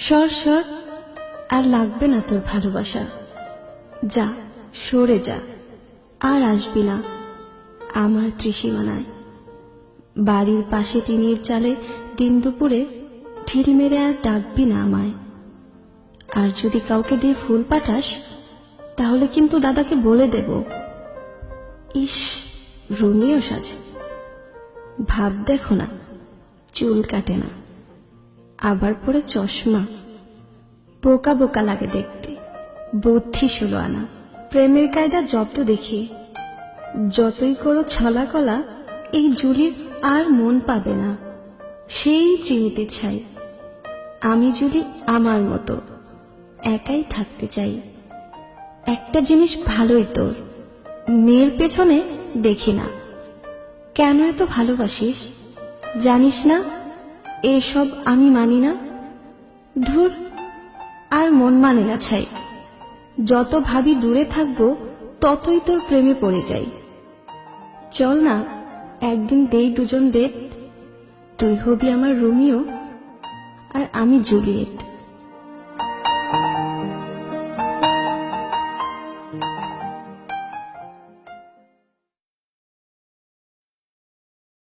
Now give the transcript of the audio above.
সর সর, আর লাগবে না তোর ভালোবাসা। যা, সরে যা, আর আসবি না আমার ত্রিসীমানায়। বাড়ির পাশে টিনের চালে দিন দুপুরে ঢিল মেরে আর ডাকবি না আমায়। আর যদি কাউকে দিয়ে ফুল পাঠাস, তাহলে কিন্তু দাদাকে বলে দেব, ইস রোমিও সাজে। ভাব দেখো না, চুল কাটে না, আবার পরে চশমা, বোকা বোকা লাগে দেখতে, বুদ্ধি 16 আনা। প্রেমের কায়দা যত দেখি, যতই করো ছলা কলা, এই জুলির আর মন পাবে না। সেই চিনিতে চাই আমি জুলি আমার মতো একাই থাকতে চাই। একটা জিনিস ভালোই তোর, মেয়ের পেছনে দেখি না। কেন এত ভালোবাসিস জানিস না? এসব আমি মানি না। ধুর, আর মন মানে না ছাই। যত ভাবি দূরে থাকবো, ততই তোর প্রেমে পড়ে যাই। চল না একদিন দেই দুজন ডেট, তুই হবি আমার রোমিও আর আমি জুলিয়েট।